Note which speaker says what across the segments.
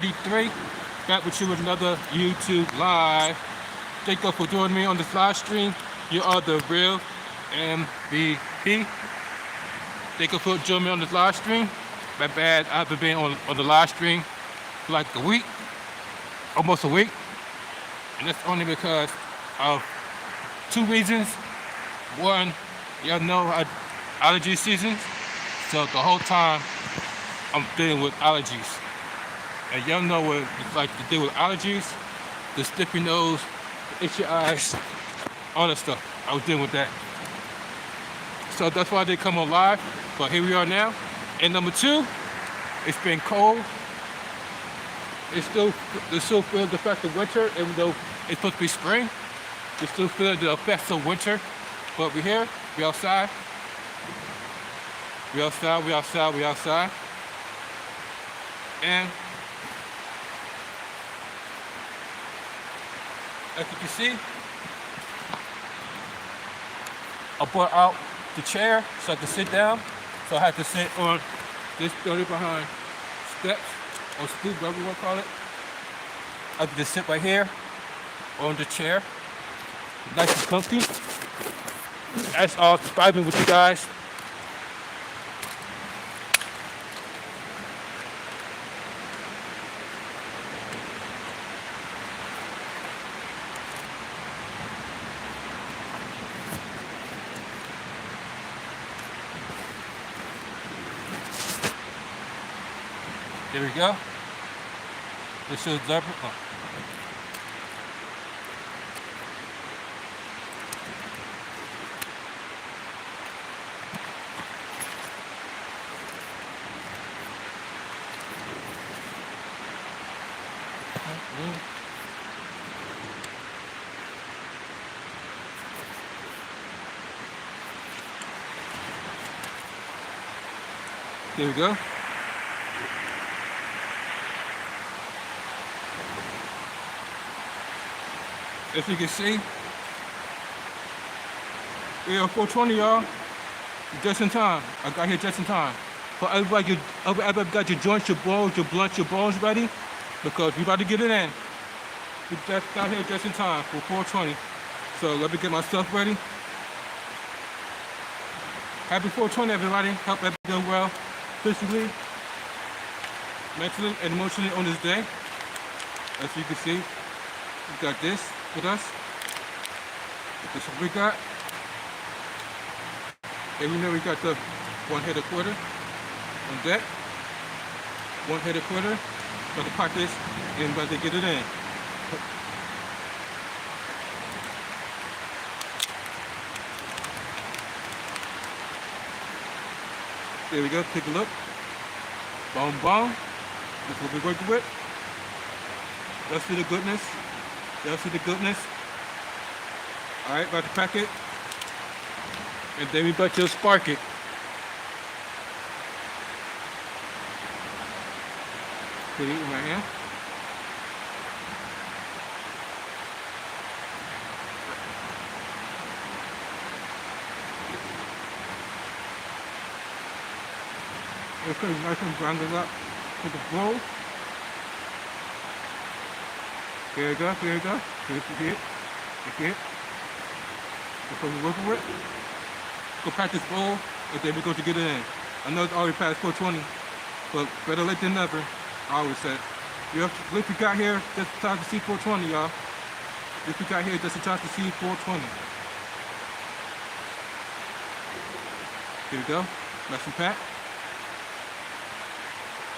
Speaker 1: D3, back with you with another YouTube live. Thank you for joining me on this live stream. You are the real MVP. Thank you for joining me on this live stream. My bad, I haven't been on the live stream for like a week, almost a week. And that's only because of two reasons. One, y'all know allergy season. So the whole time I'm dealing with allergies. And y'all know what it's like to deal with allergies, the stuffy nose, the itchy eyes, all that stuff. I was dealing with that. So that's why I didn't come on live, but here we are now. And number two, it's been cold. They still feel the effects of winter, even though it's supposed to be spring. They still feel the effects of winter. But we're here, we outside. We outside, we outside, we outside. And as you can see, I brought out the chair so I could sit down. So I had to sit on this building behind steps or stoop, whatever you want to call it. I could just sit right here on the chair, nice and comfy. That's all vibing with you guys. There we go. This is zebra. Oh. There we go. As you can see, we are 420, y'all. Just in time. I got here just in time. For everybody got your joints, your balls, your blunts, your balls ready, because we about to get it in. We just got here just in time for 420. So let me get myself ready. Happy 420, everybody. Hope everybody doing well, physically, mentally, and emotionally on this day. As you can see, we got this with us. This is what we got. And we know we got the one-headed quarter on deck. One-headed quarter. About to pop this and about to get it in. There we go. Take a look. Boom, boom. That's what we're working with. Let's see the goodness. Let's see the goodness. All right, about to pack it. And then we about to spark it. Put it in my hand. Okay, nice and grounded up to the bowl. There you go, there you go. Here's the hit. The hit. That's what we're working with. Go practice bowl, and then we're going to get it in. I know it's already past 420, but better late than never, I always say. At least we got here just in time to see 420, y'all. At least we got here just in time to see 420. Here we go. Nice and packed.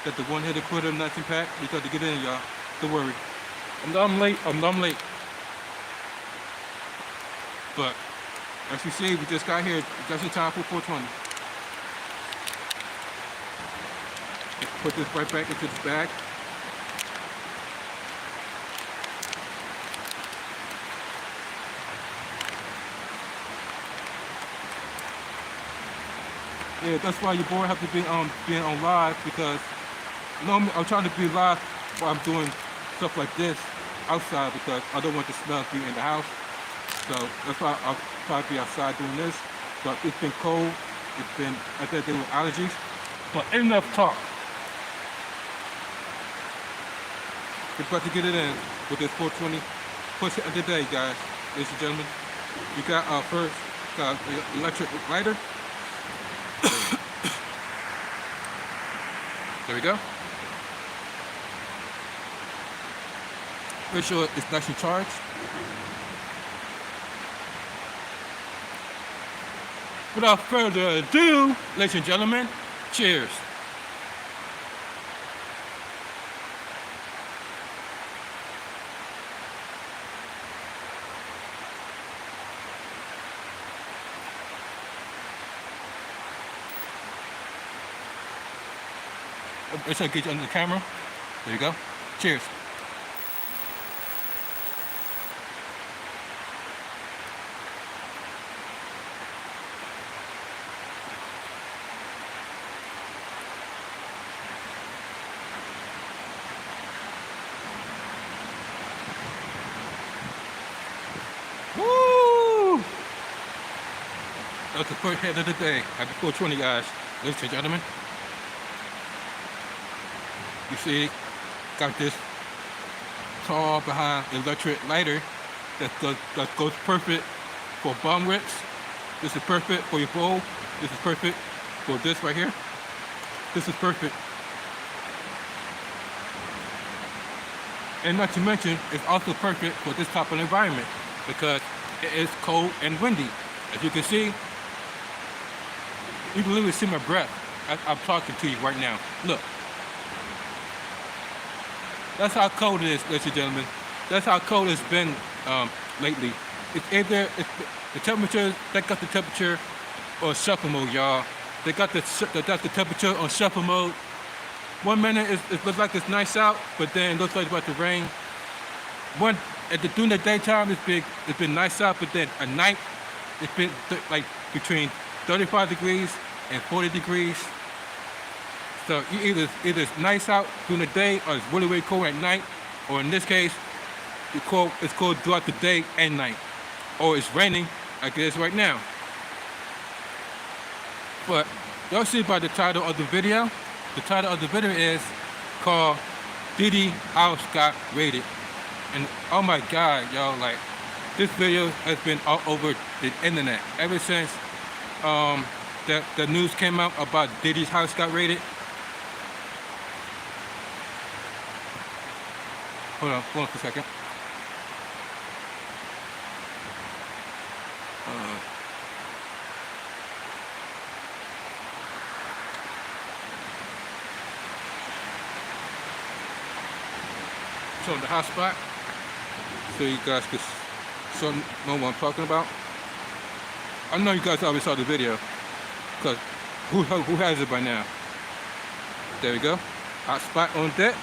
Speaker 1: Got the one-headed quarter nice and packed. We got to get in, y'all. Don't worry. I'm late. But as you see, we just got here just in time for 420. Put this right back into the bag. Yeah, that's why your boy have to be being on live, because normally I'm trying to be live while I'm doing stuff like this outside, because I don't want the smell to be in the house. So that's why I'll try to be outside doing this. But it's been cold. It's been, I think there were allergies. But enough talk. We're about to get it in with this 420 push of the day, guys, ladies and gentlemen. We got our first electric lighter. There we go. Make sure it's nice and charged. Without further ado, ladies and gentlemen, cheers. Make sure I get you under the camera. There you go. Cheers. Woo! That's the first hit of the day. Happy 420, guys. Ladies and gentlemen. You see, got this tall behind electric lighter that goes perfect for bomb wicks. This is perfect for your bowl. This is perfect for this right here. This is perfect. And not to mention, it's also perfect for this type of environment because it is cold and windy. As you can see, you can literally see my breath as I'm talking to you right now. Look. That's how cold it is, ladies and gentlemen. That's how cold it's been lately. It's either the temperature, they got the temperature on shuffle mode, y'all. They got the temperature on shuffle mode. 1 minute it looks like it's nice out, but then it looks like it's about to rain. During the daytime it's been nice out, but then at night it's been like between 35 degrees and 40 degrees. So either it's nice out during the day or it's really, really cold at night, or in this case, it's cold throughout the day and night. Or it's raining like it is right now. But y'all see by the title of the video, the title of the video is called Diddy House Got Raided. And oh my God, y'all, like, this video has been all over the internet ever since the news came out about Diddy's house got raided. Hold on for a second. So the hotspot, so you guys can know what I'm talking about. I know you guys already saw the video, because who has it by now? There we go. Hotspot on deck.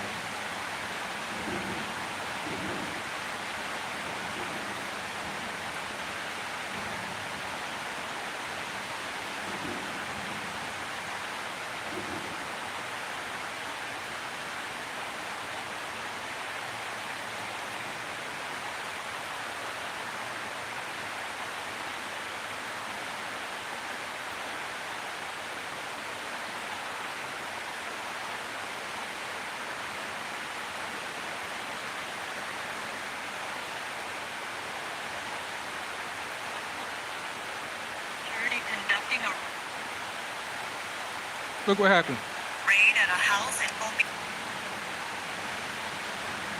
Speaker 1: Look what happened.
Speaker 2: Raid at a house in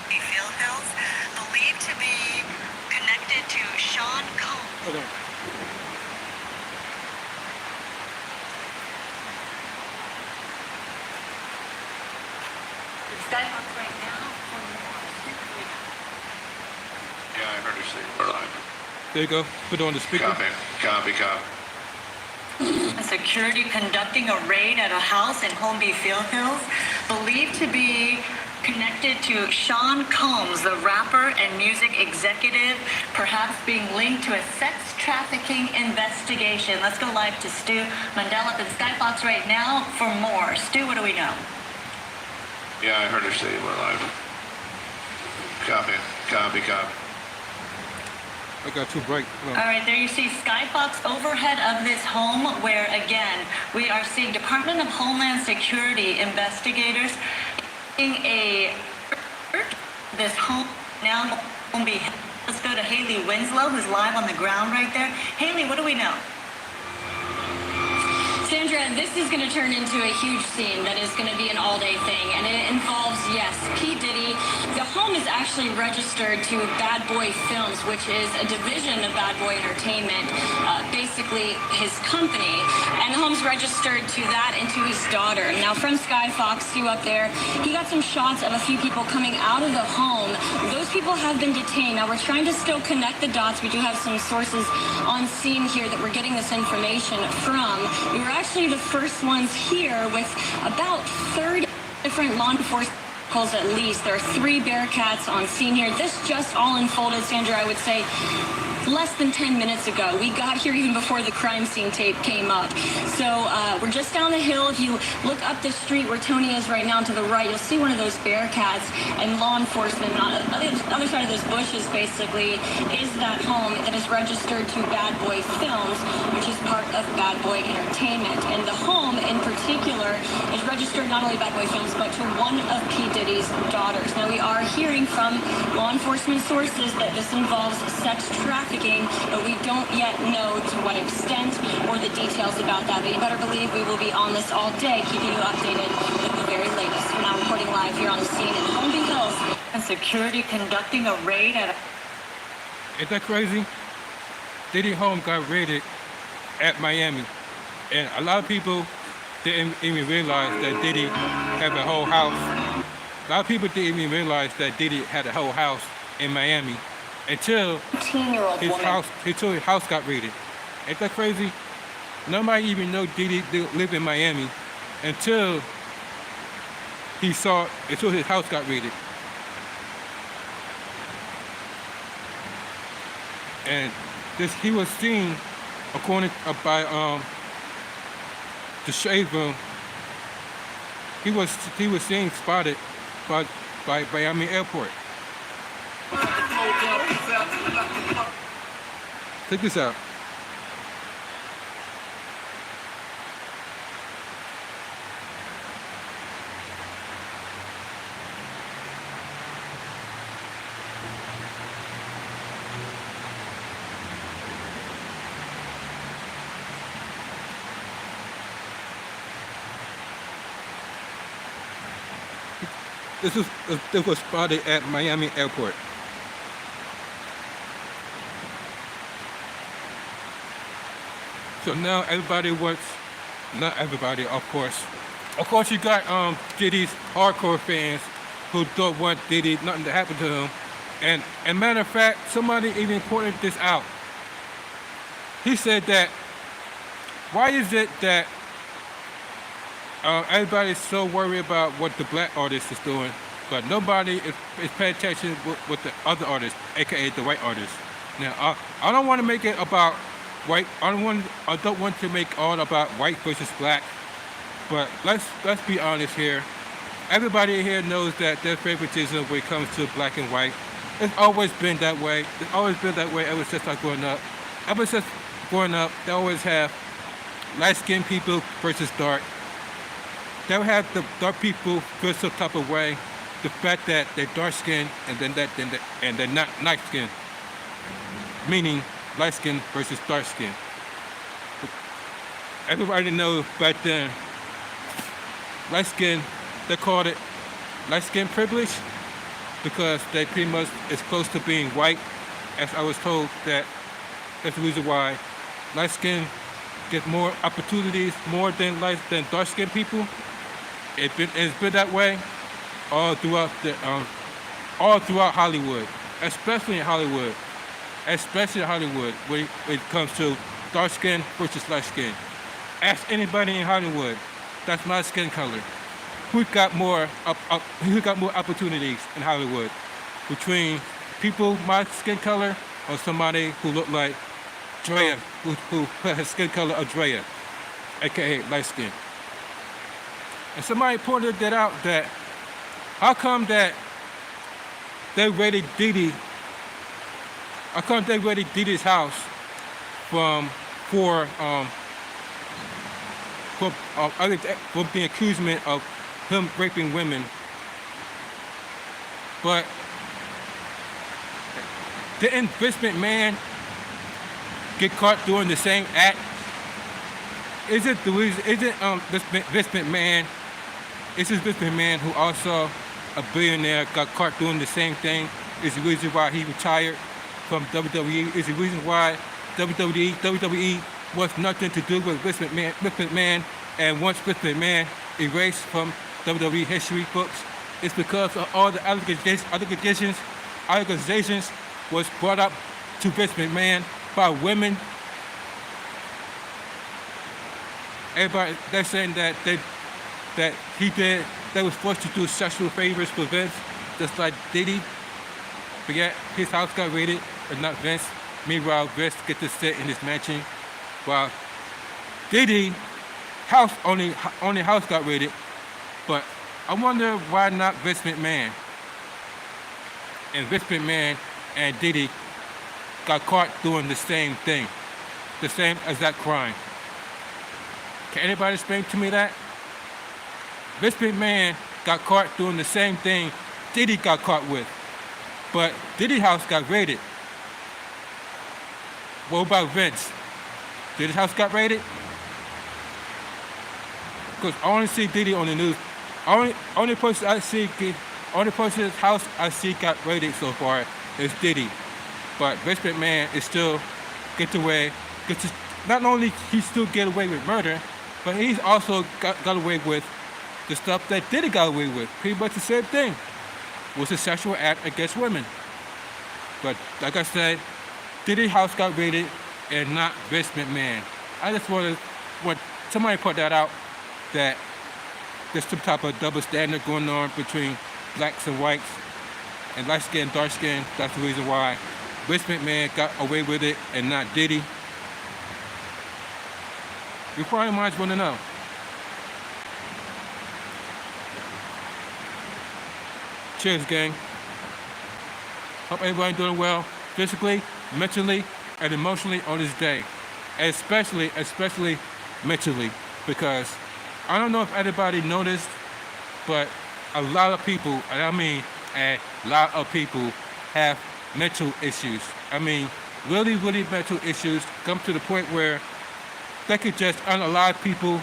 Speaker 2: Field Hills, believed to be connected to Sean Combs.
Speaker 1: Hold on.
Speaker 2: Skybox right now for more.
Speaker 3: Yeah, I heard her say we're live.
Speaker 1: There you go. Put it on the speaker.
Speaker 3: Copy.
Speaker 2: Security conducting a raid at a house in Holmby Field Hills, believed to be connected to Sean Combs, the rapper and music executive, perhaps being linked to a sex trafficking investigation. Let's go live to Stu Mandela up in Skybox right now for more. Stu, what do we know?
Speaker 3: Yeah, I heard her say we're live. Copy.
Speaker 1: I got too bright.
Speaker 2: All right, there you see Skybox overhead of this home where, again, we are seeing Department of Homeland Security investigators in a this home now won't be. Let's go to Haley Winslow, who's live on the ground right there. Haley, what do we know?
Speaker 4: Sandra, this is going to turn into a huge scene that is going to be an all-day thing, and it involves, yes, P. Diddy. The home is actually registered to Bad Boy Films, which is a division of Bad Boy Entertainment, basically his company, and the home's registered to that and to his daughter. Now, from Sky Fox 2 up there, he got some shots of a few people coming out of the home. Those people have been detained. Now, we're trying to still connect the dots. We do have some sources on scene here that we're getting this information from. We were actually the first ones here with about 30 different law enforcement vehicles at least. There are 3 Bearcats on scene here. This just all unfolded, Sandra, I would say, less than 10 minutes ago. We got here even before the crime scene tape came up. So we're just down the hill. If you look up the street where Tony is right now to the right, you'll see one of those Bearcats, and law enforcement on the other side of those bushes basically is that home that is registered to Bad Boy Films, which is part of Bad Boy Entertainment. And the home in particular is registered not only Bad Boy Films, but to one of P. Diddy's daughters. Now, we are hearing from law enforcement sources that this involves sex trafficking, but we don't yet know to what extent or the details about that. But you better believe we will be on this all day, keeping you updated with the very latest. We're now reporting live here on the scene in Holmby Hills.
Speaker 2: And security conducting a raid at a...
Speaker 1: Is that crazy? Diddy home got raided at Miami, and a lot of people didn't even realize that Diddy had a whole house. A lot of people didn't even realize that Diddy had a whole house in Miami until his house got raided. Ain't that crazy? Nobody even know Diddy lived in Miami until his house got raided. And he was seen, according by the shade room, he was seen spotted by Miami Airport. Check this out. This was spotted at Miami Airport. So now everybody wants, not everybody, of course. Of course, you got Diddy's hardcore fans who don't want Diddy, nothing to happen to him. And matter of fact, somebody even pointed this out. He said that, why is it that everybody's so worried about what the black artist is doing, but nobody is paying attention with the other artists, aka the white artists. Now, I don't want to make it about white. I don't want to make all about white versus black. But let's be honest here. Everybody here knows that there's favoritism when it comes to black and white. It's always been that way. It's always been that way ever since I growing up. Ever since growing up, they always have light-skinned people versus dark. They'll have the dark people feel some type of way. The fact that they're dark-skinned and they're not light-skinned, meaning light-skinned versus dark-skinned. Everybody knows back then, light-skinned, they called it light-skin privilege because they pretty much is close to being white. As I was told, that's the reason why light-skin get more opportunities more than dark-skinned people. It's been that way all throughout Hollywood, especially in Hollywood when it comes to dark skin versus light skin. Ask anybody in Hollywood, that's my skin color. Who got more opportunities in Hollywood between people my skin color or somebody who looked like Drea, who has skin color of Drea, aka light skin. And somebody pointed that out, that how come that they raided Diddy? How come they raided Diddy's house for the accusation of him raping women? But Didn't Vince McMahon get caught doing the same act? Is it the reason? Is it Vince McMahon? Is it Vince McMahon who also a billionaire got caught doing the same thing? Is the reason why he retired from WWE? Is the reason why WWE was nothing to do with Vince McMahon, and once Vince McMahon erased from WWE history books, it's because of all the allegations was brought up to Vince McMahon by women. Everybody, they're saying that they was forced to do sexual favors for Vince, just like Diddy. But yet his house got raided, but not Vince. Meanwhile, Vince get to sit in his mansion, while Diddy only house got raided. But I wonder why not Vince McMahon. And Vince McMahon and Diddy got caught doing the same thing, the same exact crime. Can anybody explain to me that? Vince McMahon got caught doing the same thing Diddy got caught with, but Diddy's house got raided. What about Vince? Diddy's house got raided? Because I only see Diddy on the news. Only person's house I see got raided so far is Diddy. But Vince McMahon is still not only he still get away with murder, but he's also got away with the stuff that Diddy got away with. Pretty much the same thing. Was a sexual act against women. But like I said, Diddy's house got raided and not Vince McMahon. I just want somebody put that out, that there's some type of double standard going on between blacks and whites, and light skin, dark skin. That's the reason why Vince McMahon got away with it and not Diddy. You probably might want to know. Cheers, gang. Hope everybody doing well physically, mentally, and emotionally on this day. Especially mentally, because I don't know if anybody noticed, but a lot of people, and I mean a lot of people, have mental issues. I mean, really mental issues come to the point where they could just unalive people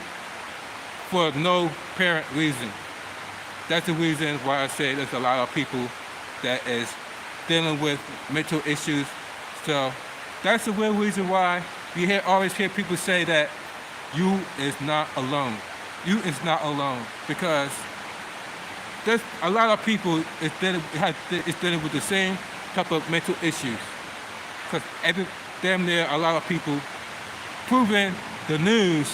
Speaker 1: for no apparent reason. That's the reason why I say there's a lot of people that is dealing with mental issues. So that's the real reason why you always hear people say that you is not alone. You is not alone, because there's a lot of people is dealing with the same type of mental issues. Because damn near a lot of people proving the news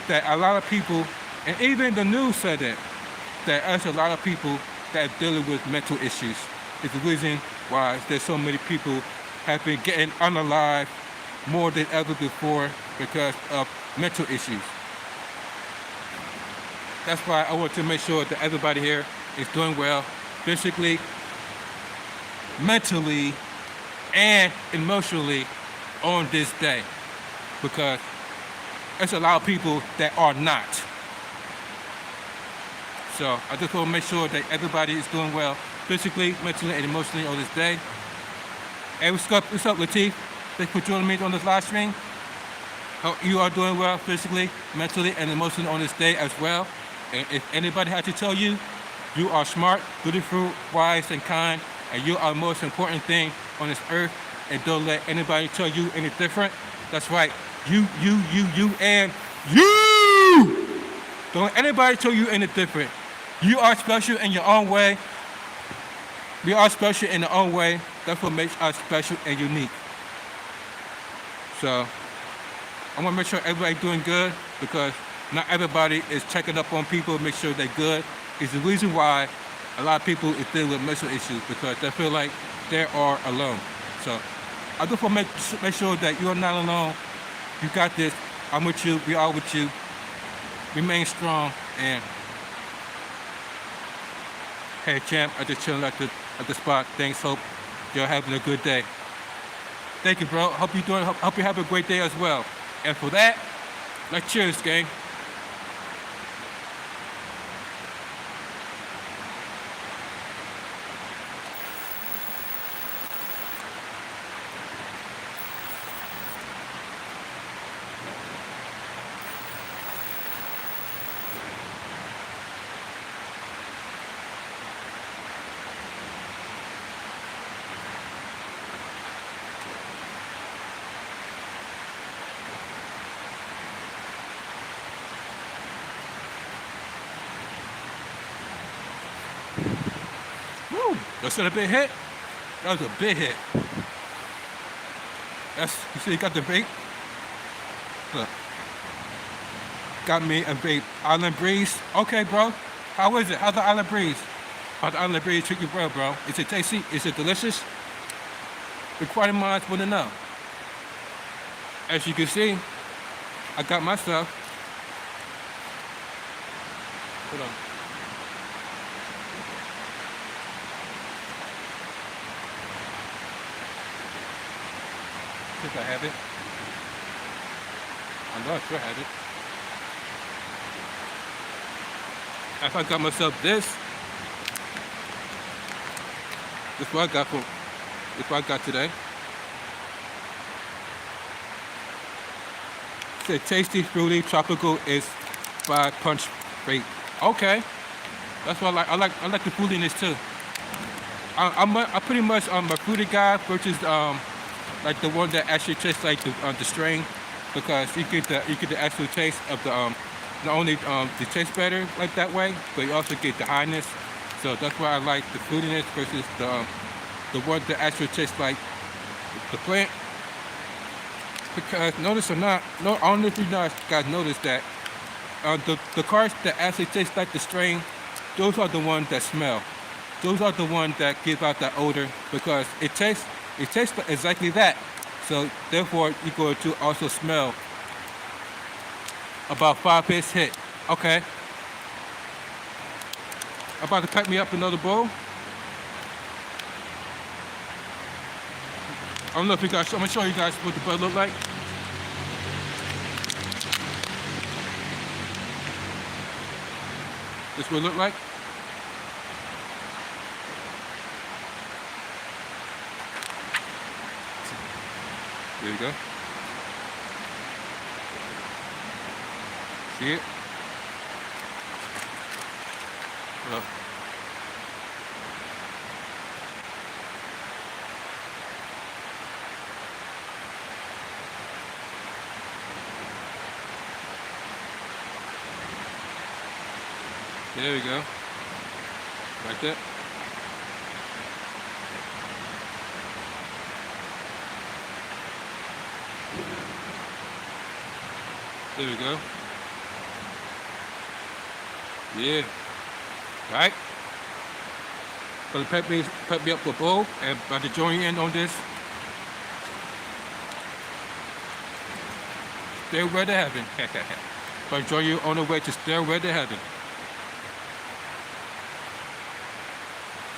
Speaker 1: that a lot of people, and even the news said that there's a lot of people that are dealing with mental issues. It's the reason why there's so many people have been getting unalive more than ever before because of mental issues. That's why I want to make sure that everybody here is doing well physically, mentally, and emotionally on this day, because there's a lot of people that are not. So I just want to make sure that everybody is doing well physically, mentally, and emotionally on this day. Hey, what's up, Latif? Thanks for joining me on this live stream. Hope you are doing well physically, mentally, and emotionally on this day as well. And if anybody had to tell you, you are smart, beautiful, wise, and kind, and you are the most important thing on this earth, and don't let anybody tell you any different. That's right. You, and you! Don't let anybody tell you any different. You are special in your own way. We are special in our own way. That's what makes us special and unique. So I want to make sure everybody's doing good, because not everybody is checking up on people, make sure they're good. It's the reason why a lot of people is dealing with mental issues, because they feel like they are alone. So I just want to make sure that you are not alone. You got this. I'm with you. We are with you. Remain strong. And hey, champ, I just chilling at the spot. Thanks. Hope you're having a good day. Thank you, bro. Hope you have a great day as well. And for that, let's cheers, gang. Was that a big hit? That was a big hit. That's, you see, got the vape. Look. Got me a vape. Island Breeze. Okay, bro. How is it? How's the Island Breeze? How's the Island Breeze treat you well, bro? Is it tasty? Is it delicious? Inquiring minds want to know. As you can see, I got my stuff. Hold on. I think I have it. I know I sure have it. If I got myself this is what I got for, this what I got today. It said tasty, fruity, tropical is 5-punch vape. Okay, that's what I like. I like the fruitiness too. I pretty much my fruity guy versus like the one that actually tastes like the strain, because you get the actual taste of the not only the taste better like that way, but you also get the highness. So that's why I like the fruitiness versus the one that actually tastes like the plant. Because notice or not, no, I don't know if you guys noticed that the cards that actually taste like the strain, those are the ones that smell. Those are the ones that give out that odor, because it tastes exactly that. So therefore, you're going to also smell about 5 hits hit. Okay. I'm about to pack me up another bowl. I don't know if you guys, I'm gonna show you guys what the bud look like. This what it look like. There you go. See it? Look. There we go. Like that. There we go. Yeah. Right? Gonna pep me up for a bowl and about to join you in on this. Stairway to heaven. But join you on the way to Stairway to heaven.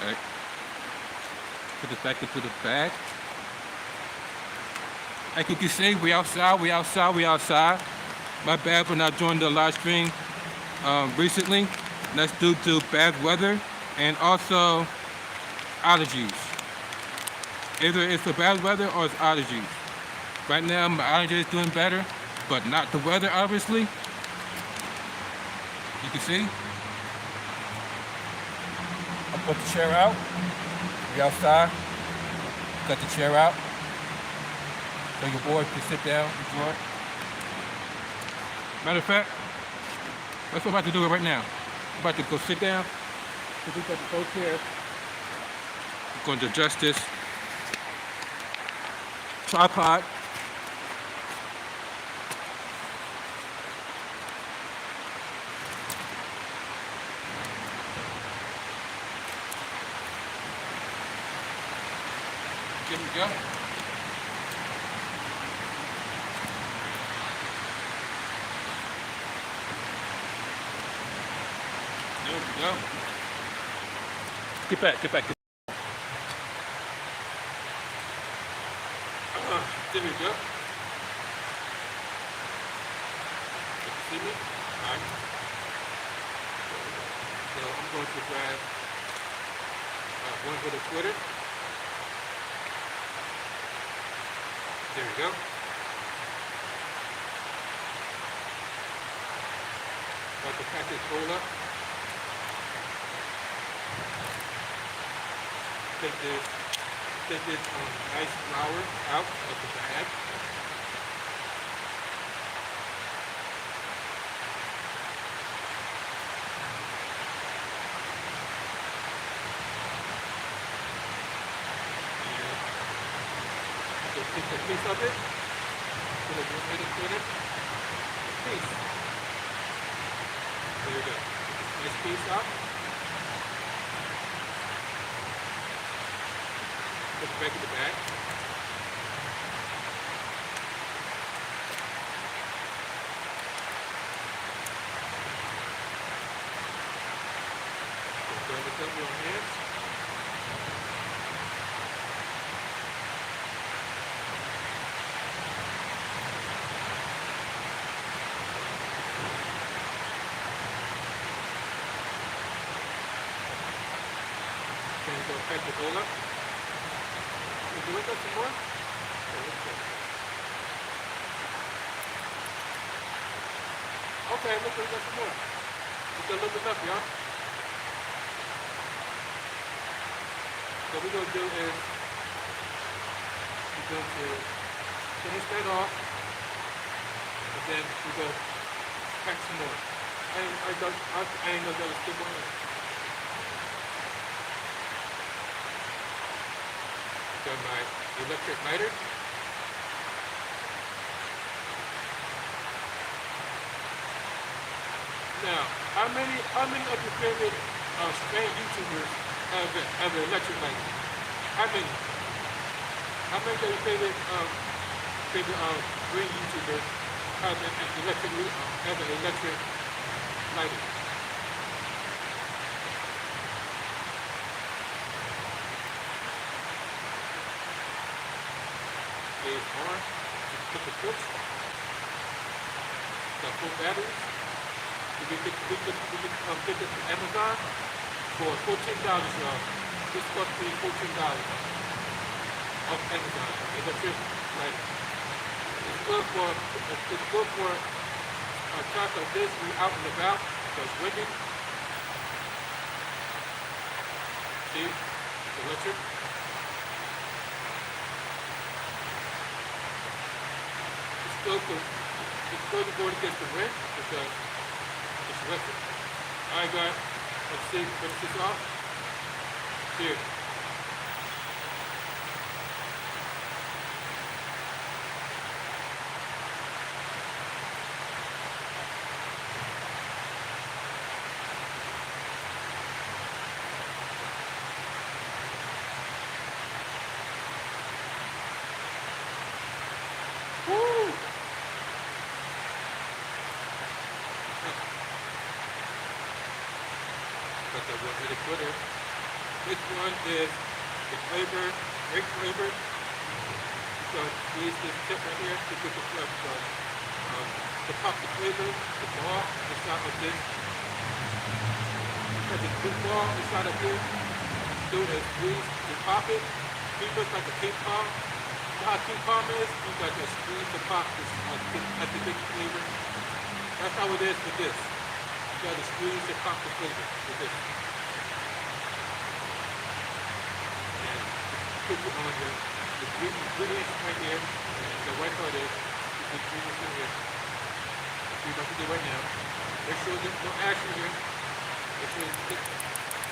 Speaker 1: Alright. Put it back into the bag. Like you can see, we outside. My bad for not joining the live stream recently. That's due to bad weather and also allergies. Either it's the bad weather or it's allergies. Right now, my allergy is doing better, but not the weather, obviously. You can see. I put the chair out. We outside. Got the chair out. So your boy can sit down, enjoy it. Matter of fact, that's what I'm about to do right now. I'm about to go sit down. We got the whole chair. I'm going to adjust this tripod. There we go. There we go. Get back. There we go. See me? Alright. So I'm going to grab one little Twitter. There we go. About to pack this bowl up. Take this nice flour out of the bag. Just take a piece of it. Put it right in it. Piece. There you go. Nice piece out. Put it back in the bag. Turn this up your hands. Then go pack the bowl up. You do it some more? Okay, look, we got some more. Just a little bit left, y'all. What we're going to do is we're going to finish that off, and then we're going to pack some more. I ain't gonna go skip on it. Got my electric lighter. Now, how many of your favorite Spain YouTubers have an electric light? How many? How many of your favorite green YouTubers have an electric lighter? It's on. Just put the switch. Got full batteries. We can get this from Amazon for $14, y'all. This cost me $14 off Amazon. Electric lighter. It's good for times like this. We out and about. So it's windy. See, it's electric. It's good to go against the wind because it's electric. Alright guys, let's see, finish this off. Here. Woo! Got that one really glitter. This one is the flavor, grape flavor. So use this tip right here to get the flavor. So to pop the flavor, the ball inside of this. Got this big ball inside of here. Do is squeeze to pop it. It looks like a ping pong. You know how ping pong is? You got to squeeze to pop this at the big flavor. That's how it is with this. You got to squeeze to pop the flavor with this. And put it on the ingredients right here. The white part is the ingredients in here. We're about to do right now. Make sure there's no ash in here. Make sure it's thick.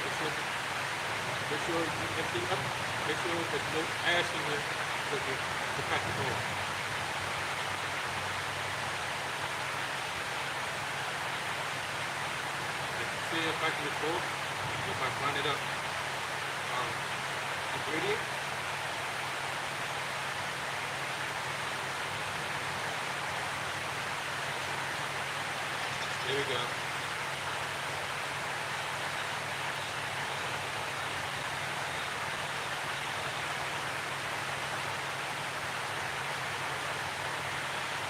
Speaker 1: Make sure you empty up. Make sure there's no ash in here to pack the bowl. See if I can bowl, if I blend it up. Ingredient. There we go.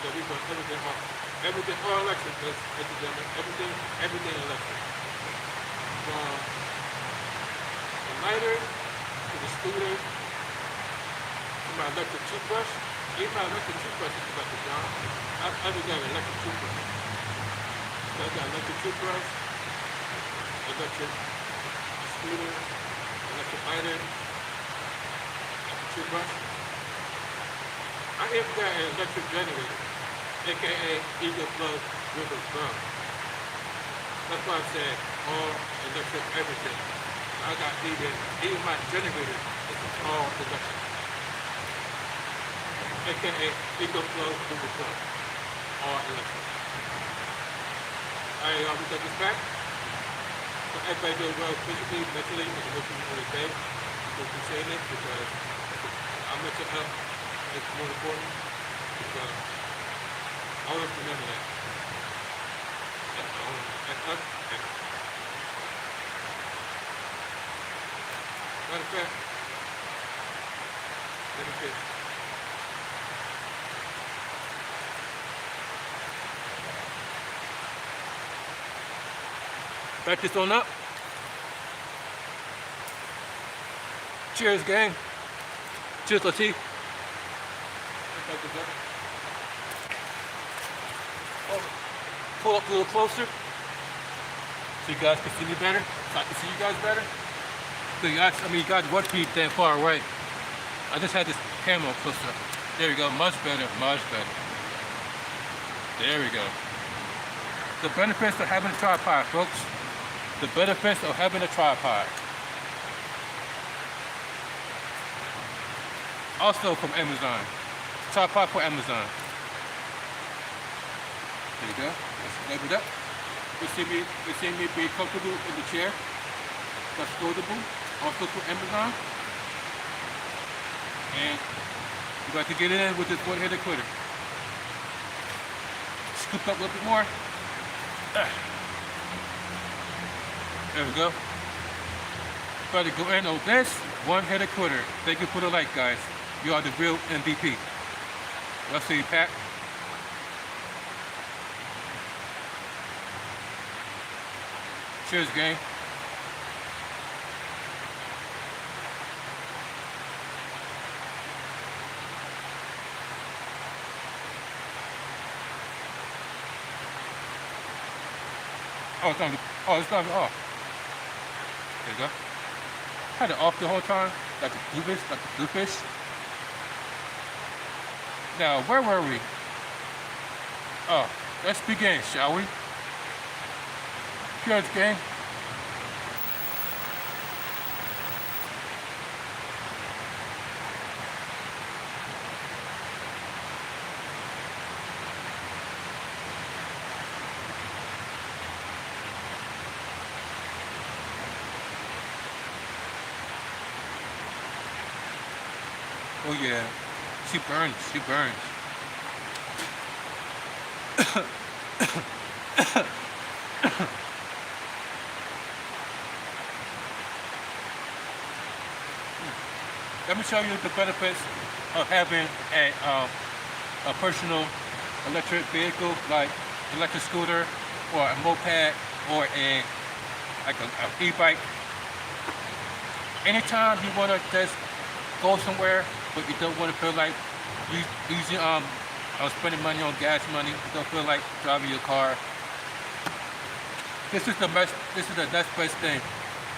Speaker 1: So we put everything all electric, ladies and gentlemen, everything electric. From the lighter to the scooter to my electric toothbrush. Even my electric toothbrush is electric, y'all. I just got an electric toothbrush. So I got electric toothbrush, electric scooter, electric lighter, electric toothbrush. I even got an electric generator, aka Eagle Plug River Plug. That's why I said all electric everything. I got even my generator is all electric. aka EcoFlow Google Pro, all electric. Alright, y'all, we got this back. So everybody doing well physically, mentally, and emotionally every day. We'll keep saying it because our mental health is more important. Because I always remember that. That's us. Matter of fact, let me finish. Back this on up. Cheers, gang. Cheers, Latif. Back this up. Pull up a little closer so you guys can see me better. So I can see you guys better. So you guys, you guys would be that far away. I just had this camera closer. There we go. Much better. Much better. There we go. The benefits of having a tripod, folks. The benefits of having a tripod. Also from Amazon. Tripod for Amazon. There you go. Let's label it up. You see me be comfortable in the chair. That's foldable. Also from Amazon. And you got to get in with this one-headed quitter. Scoop up a little bit more. There we go. Try to go in on this one-headed quitter. Thank you for the like, guys. You are the real MVP. Let's see, Pat. Cheers, gang. Oh, it's not off. There you go. Had it off the whole time, like a bluefish. Now, where were we? Oh, let's begin, shall we? Cheers, gang. Oh yeah, she burns. Let me show you the benefits of having a personal electric vehicle like electric scooter or a moped or a e-bike. Anytime you want to just go somewhere, but you don't want to feel like using spending money on gas money, you don't feel like driving your car. This is the next best thing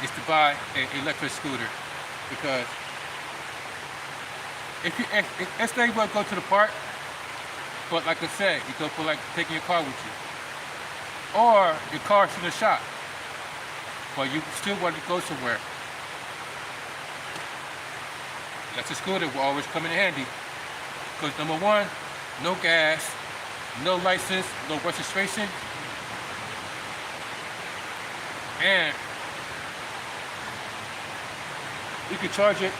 Speaker 1: is to buy an electric scooter, because if they will go to the park, but like I said, you don't feel like taking your car with you, or your car's in the shop, but you still want to go somewhere. Electric scooter will always come in handy, because number one, no gas, no license, no registration, and you can charge it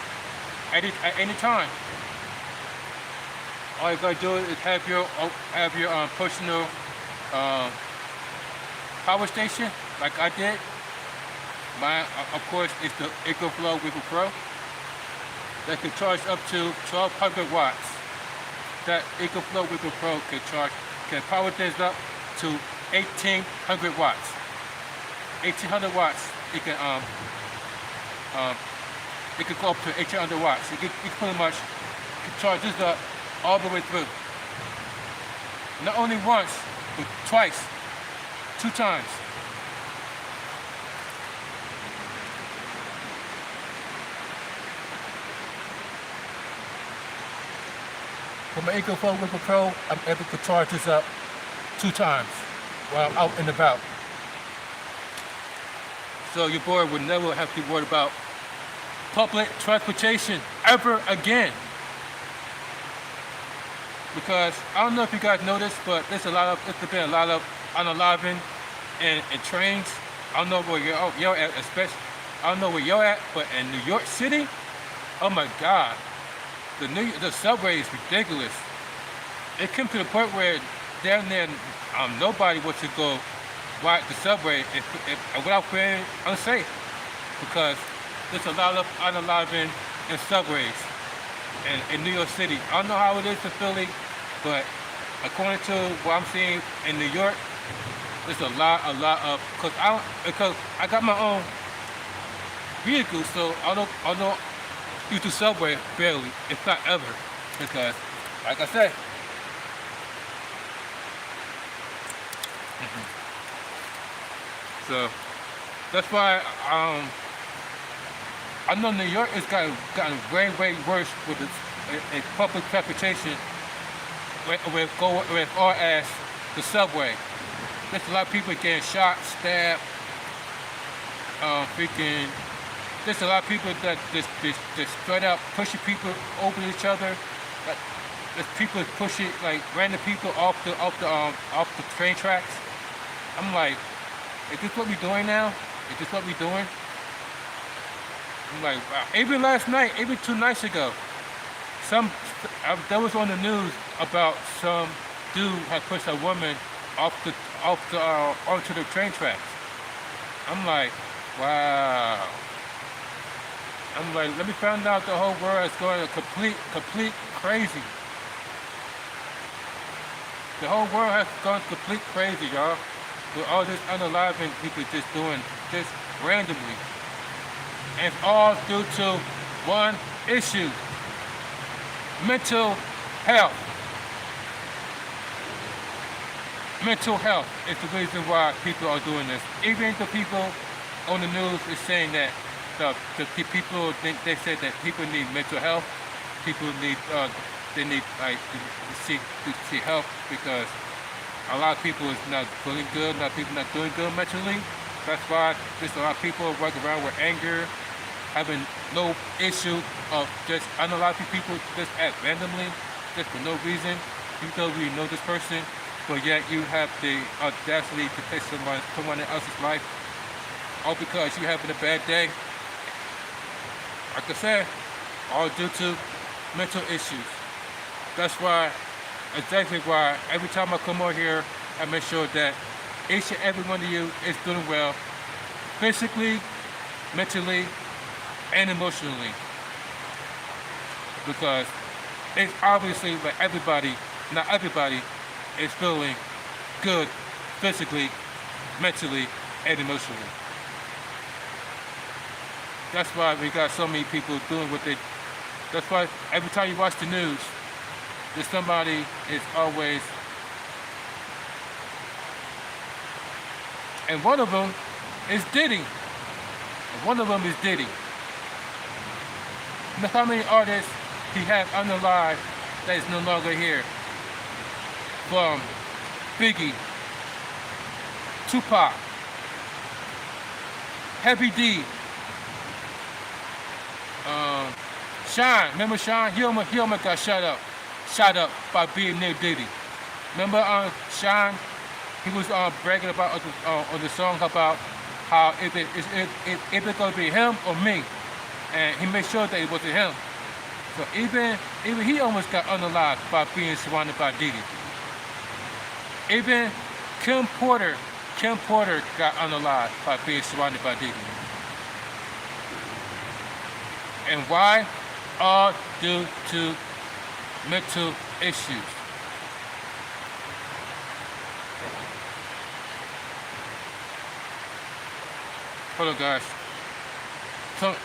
Speaker 1: at any time. All you gotta do is have your personal power station, like I did. Mine, of course, is the EcoFlow Wiggle Pro. That can charge up to 1,200 watts. That EcoFlow Wiggle Pro can power things up to 1,800 watts. 1,800 watts. It can go up to 1,800 watts. You can pretty much charge this up all the way through. Not only once, but twice, 2 times. With my EcoFlow Wiggle Pro, I'm able to charge this up 2 times while I'm out and about. So your boy would never have to worry about public transportation ever again. because I don't know if you guys noticed, but there's been a lot of unaliving in trains. I don't know where you're at, especially. I don't know where you're at, but in New York City, oh my God, the subway is ridiculous. It came to the point where down there, nobody wants to go ride the subway without feeling unsafe, because there's a lot of unaliving in subways in New York City. I don't know how it is in Philly, but according to what I'm seeing in New York, there's a lot of, because I got my own vehicle, so I don't use the subway barely, if not ever, because like I said, so that's why I know New York has gotten way worse with its public transportation with far as the subway. There's a lot of people getting shot, stabbed, freaking. There's a lot of people that just straight up pushing people over each other. There's people pushing like random people off the train tracks. I'm like, is this what we doing now? Is this what we doing? I'm like, wow. Even last night, even 2 nights ago, that was on the news about some dude had pushed a woman onto the train tracks. I'm like, wow. I'm like, let me find out the whole world is going complete crazy. The whole world has gone complete crazy, y'all. With all this unaliving people just doing this randomly. And it's all due to one issue: mental health. Mental health is the reason why people are doing this. Even the people on the news is saying that the people they said that people need mental health. People need they need like to seek help, because a lot of people is not feeling good. A lot of people not doing good mentally. That's why there's a lot of people walking around with anger, having no issue of just unaliving people just randomly, just for no reason. You don't really know this person, but yet you have the audacity to take someone else's life, all because you're having a bad day. Like I said, all due to mental issues. That's why, exactly why, every time I come over here, I make sure that each and every one of you is doing well, physically, mentally, and emotionally. Because it's obviously that not everybody is feeling good physically, mentally, and emotionally. That's why we got so many people doing what they. That's why every time you watch the news, there's somebody is always. And one of them is Diddy. You know how many artists he had unalive that is no longer here? From Biggie, Tupac, Heavy D, Sean. Remember Sean? He almost got shot up by being near Diddy. Remember Sean? He was bragging about on the song about how if it's gonna be him or me, and he made sure that it wasn't him. So even he almost got unalived by being surrounded by Diddy. Even Kim Porter got unalived by being surrounded by Diddy. And why? All due to mental issues. Hold on, guys. So,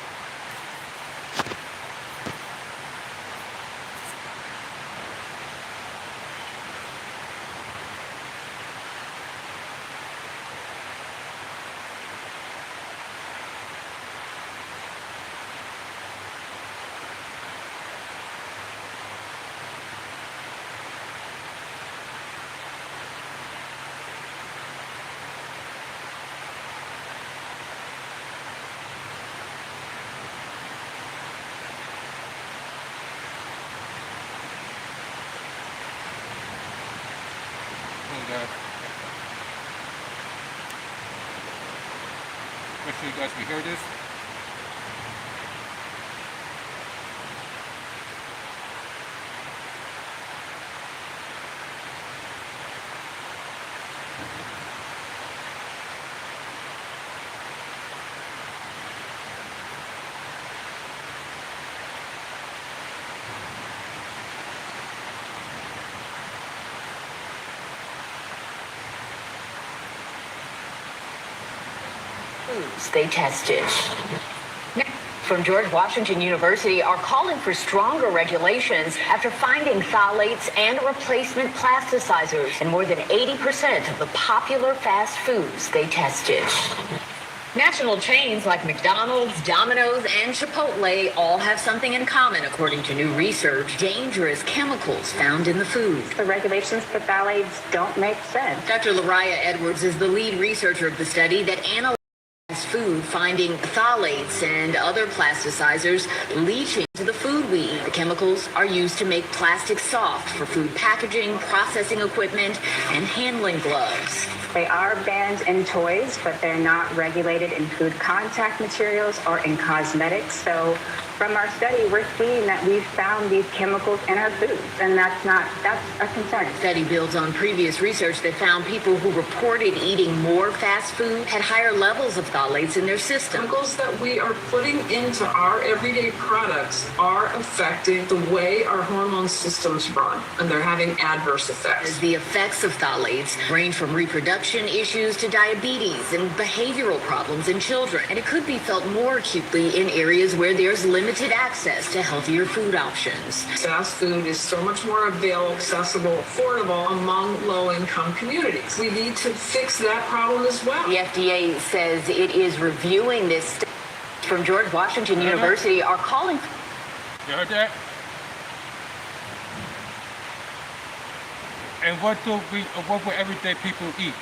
Speaker 1: guys. Make sure you guys can hear this.
Speaker 2: Foods they tested from George Washington University are calling for stronger regulations after finding phthalates and replacement plasticizers in more than 80% of the popular fast foods they tested. National chains like McDonald's, Domino's, and Chipotle all have something in common, according to new research: dangerous chemicals found in the food.
Speaker 5: The regulations for phthalates don't make sense.
Speaker 2: Dr. Lariah Edwards is the lead researcher of the study that analyzed food, finding phthalates and other plasticizers leaching to the food we eat. The chemicals are used to make plastic soft for food packaging, processing equipment, and handling gloves.
Speaker 5: They are banned in toys, but they're not regulated in food contact materials or in cosmetics. So from our study, we're seeing that we've found these chemicals in our foods, and that's a concern.
Speaker 2: The study builds on previous research that found people who reported eating more fast food had higher levels of phthalates in their system.
Speaker 6: Chemicals that we are putting into our everyday products are affecting the way our hormone systems run, and they're having adverse effects.
Speaker 2: The effects of phthalates range from reproduction issues to diabetes and behavioral problems in children, and it could be felt more acutely in areas where there's limited access to healthier food options.
Speaker 6: Fast food is so much more available, accessible, affordable among low-income communities. We need to fix that problem as well.
Speaker 2: The FDA says it is reviewing this from George Washington University are calling.
Speaker 1: You heard that? And what will everyday people eat?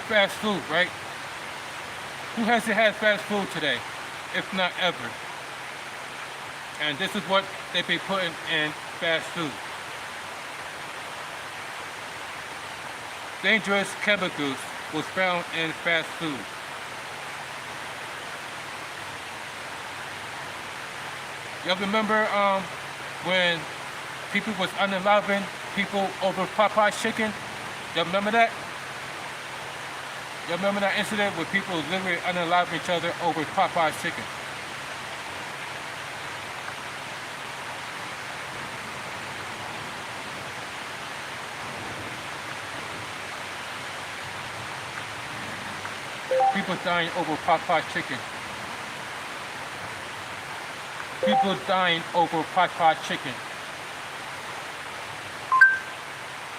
Speaker 1: Fast food, right? Who hasn't had fast food today, if not ever? And this is what they be putting in fast food. Dangerous chemicals was found in fast food. Y'all remember when people was unaliving people over Popeye's chicken? Y'all remember that? Y'all remember that incident where people was literally unaliving each other over Popeye's chicken? People dying over Popeye's chicken. People dying over Popeye's chicken.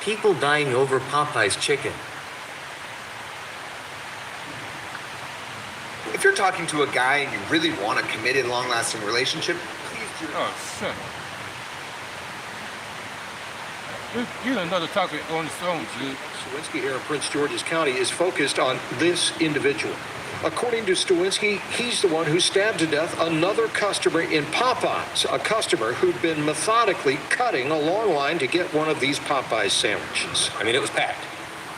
Speaker 7: People dying over Popeye's chicken.
Speaker 8: If you're talking to a guy and you really want a committed, long-lasting relationship, please do.
Speaker 1: Oh, shit. You don't know the topic on its own, dude.
Speaker 9: Stawinski here in Prince George's County is focused on this individual. According to Stawinski, he's the one who stabbed to death another customer in Popeyes, a customer who'd been methodically cutting a long line to get one of these Popeyes sandwiches.
Speaker 7: I mean, it was packed.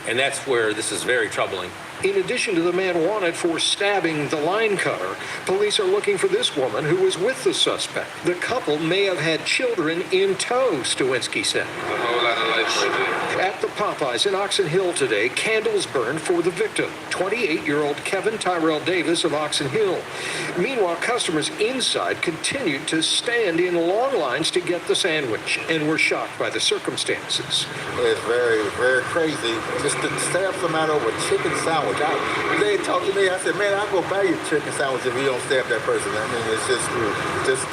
Speaker 7: And that's where this is very troubling.
Speaker 9: In addition to the man wanted for stabbing the line cutter, police are looking for this woman who was with the suspect. The couple may have had children in tow, Stawinski said.
Speaker 3: A whole lot of life right there.
Speaker 9: At the Popeyes in Oxon Hill today, candles burned for the victim, 28-year-old Kevin Tyrell Davis of Oxon Hill. Meanwhile, customers inside continued to stand in long lines to get the sandwich and were shocked by the circumstances.
Speaker 10: It's very, very crazy just to stab somebody over a chicken sandwich. They talked to me, I said, man, I'll go buy you a chicken sandwich if you don't stab that person. I mean, it's just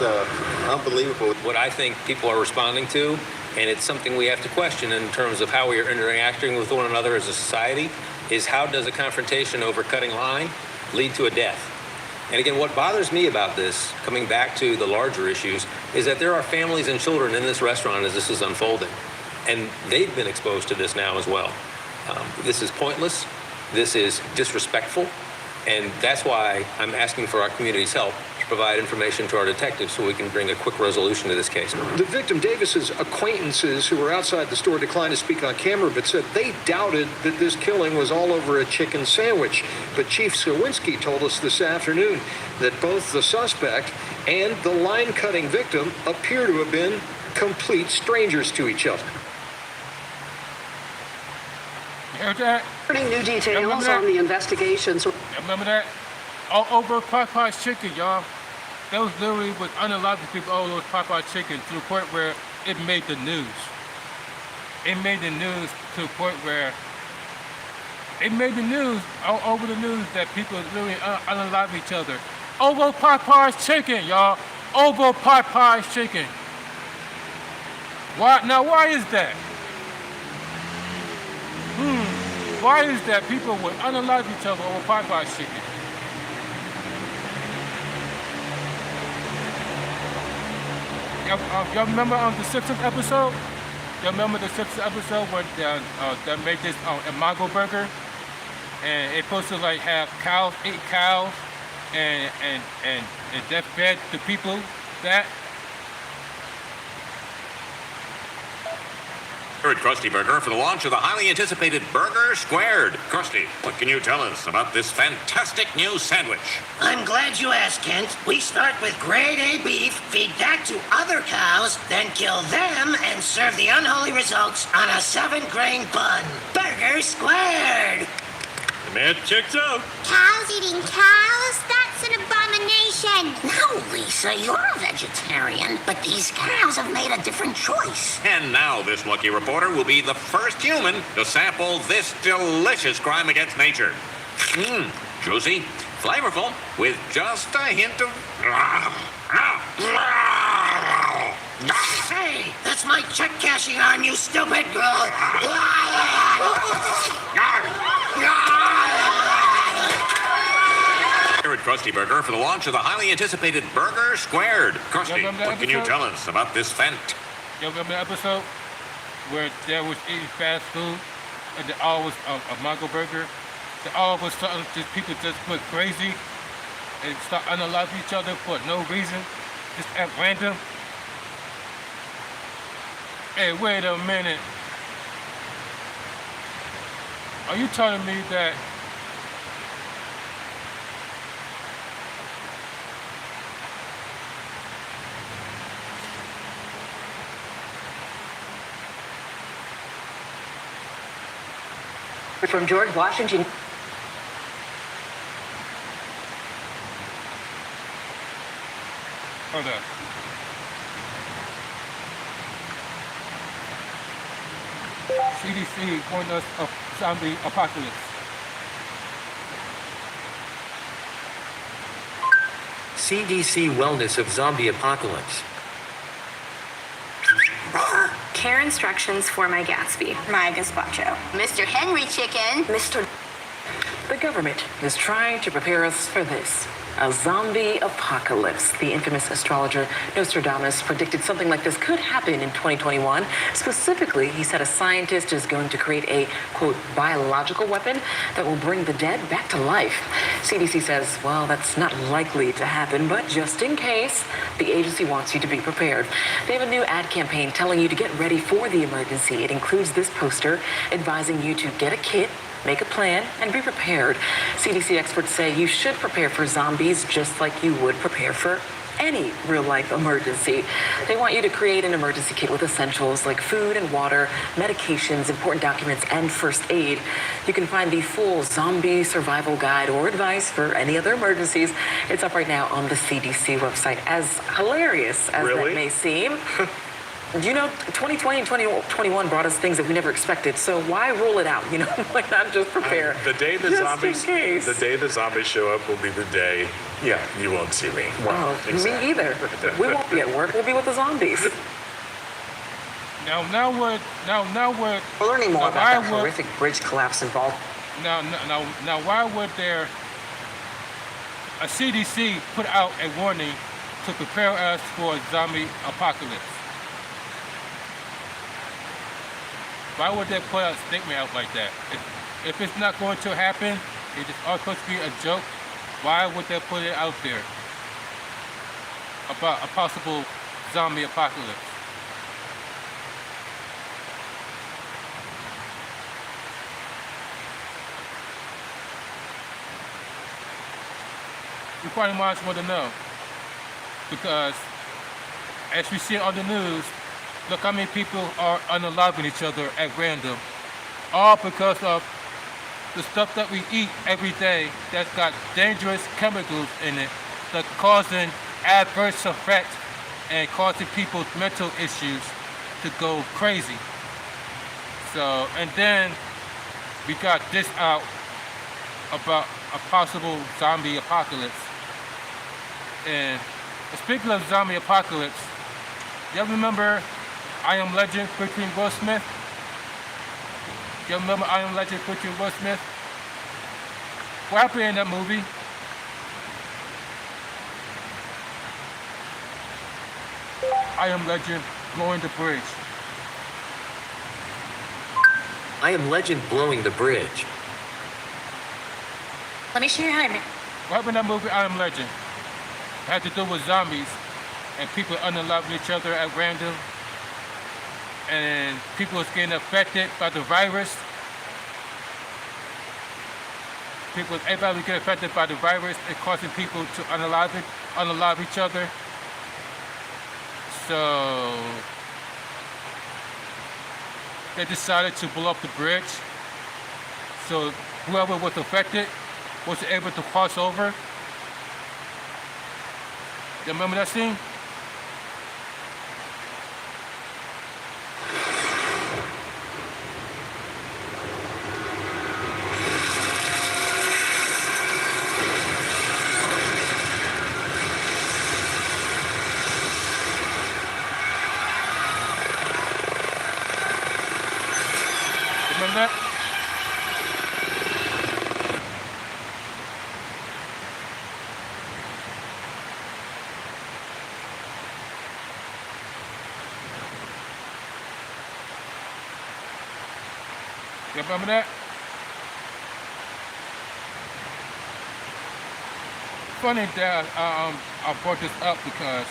Speaker 10: unbelievable.
Speaker 7: What I think people are responding to, and it's something we have to question in terms of how we are interacting with one another as a society, is how does a confrontation over cutting line lead to a death? And again, what bothers me about this, coming back to the larger issues, is that there are families and children in this restaurant as this is unfolding. And they've been exposed to this now as well. This is pointless. This is disrespectful. And that's why I'm asking for our community's help to provide information to our detectives so we can bring a quick resolution to this case.
Speaker 9: The victim Davis's acquaintances who were outside the store declined to speak on camera, but said they doubted that this killing was all over a chicken sandwich. But Chief Sawinski told us this afternoon that both the suspect and the line-cutting victim appear to have been complete strangers to each other.
Speaker 1: You heard that?
Speaker 11: New details on the investigations.
Speaker 1: Remember that? All over Popeye's chicken, y'all. That was literally what unaliving people all over Popeye's chicken to the point where it made the news. It made the news to the point where it made the news, all over the news, that people literally unalive each other. Over Popeye's chicken, y'all. Over Popeye's chicken. Why? Now, why is that? Why is that people would unalive each other over Popeye's chicken? Y'all remember the Simpsons episode? Y'all remember the Simpsons episode where they made this Imago burger, and it's supposed to like have cows, 8 cows, and that fed the people that.
Speaker 12: At Krusty Burger for the launch of the highly anticipated Burger Squared. Krusty, what can you tell us about this fantastic new sandwich?
Speaker 13: I'm glad you asked, Kent. We start with grade A beef, feed that to other cows, then kill them and serve the unholy results on a 7-grain bun. Burger Squared!
Speaker 12: The man checks out.
Speaker 14: Cows eating cows? That's an abomination.
Speaker 13: No, Lisa, you're a vegetarian, but these cows have made a different choice.
Speaker 12: And now this lucky reporter will be the first human to sample this delicious crime against nature. Juicy, flavorful, with just a hint of...
Speaker 13: Hey, that's my check cashing arm, you stupid girl!
Speaker 12: Here at Krusty Burger for the launch of the highly anticipated Burger Squared. Krusty, what can you tell us about this
Speaker 1: You remember the episode where there was eating fast food and there all was a Imago burger? That all of a sudden just people just went crazy and start unaliving each other for no reason, just at random. Hey, wait a minute. Are you telling me that
Speaker 11: From George Washington.
Speaker 1: Hold up. CDC warned us of zombie apocalypse.
Speaker 15: CDC wellness of zombie apocalypse.
Speaker 16: Care instructions for my Gatsby, my gazpacho.
Speaker 14: Mr. Henry Chicken.
Speaker 11: Mr. The government is trying to prepare us for this. A zombie apocalypse. The infamous astrologer Nostradamus predicted something like this could happen in 2021. Specifically, he said a scientist is going to create a, quote, biological weapon that will bring the dead back to life. CDC says, well, that's not likely to happen, but just in case, the agency wants you to be prepared. They have a new ad campaign telling you to get ready for the emergency. It includes this poster advising you to get a kit, make a plan, and be prepared. CDC experts say you should prepare for zombies just like you would prepare for any real-life emergency. They want you to create an emergency kit with essentials like food and water, medications, important documents, and first aid. You can find the full zombie survival guide or advice for any other emergencies. It's up right now on the CDC website. As hilarious as that may seem, you know, 2020 and 2021 brought us things that we never expected. So why rule it out? You know, why not just prepare?
Speaker 17: The day the zombies show up will be the day. Yeah, you won't see me.
Speaker 11: Well, me either. We won't be at work. We'll be with the zombies.
Speaker 1: Now what?
Speaker 11: We're learning more about that horrific bridge collapse involved.
Speaker 1: Now, why would there a CDC put out a warning to prepare us for a zombie apocalypse? Why would they put a statement out like that? If it's not going to happen, it's all supposed to be a joke, why would they put it out there? about a possible zombie apocalypse. You probably might want to know, because as we see on the news, look how many people are unaliving each other at random, all because of the stuff that we eat every day that's got dangerous chemicals in it that's causing adverse effects and causing people's mental issues to go crazy. So, and then we got this out about a possible zombie apocalypse. And speaking of zombie apocalypse, y'all remember I Am Legend featuring Will Smith? Y'all remember I Am Legend featuring Will Smith? What happened in that movie? I Am Legend blowing the bridge.
Speaker 15: I Am Legend blowing the bridge.
Speaker 14: Let me show you how to.
Speaker 1: What happened in that movie I Am Legend? It had to do with zombies and people unaliving each other at random, and people was getting affected by the virus. Everybody was getting affected by the virus and causing people to unalive each other. So they decided to blow up the bridge. So whoever was affected was able to cross over. You remember that scene? Remember that? You remember that? Funny that I brought this up because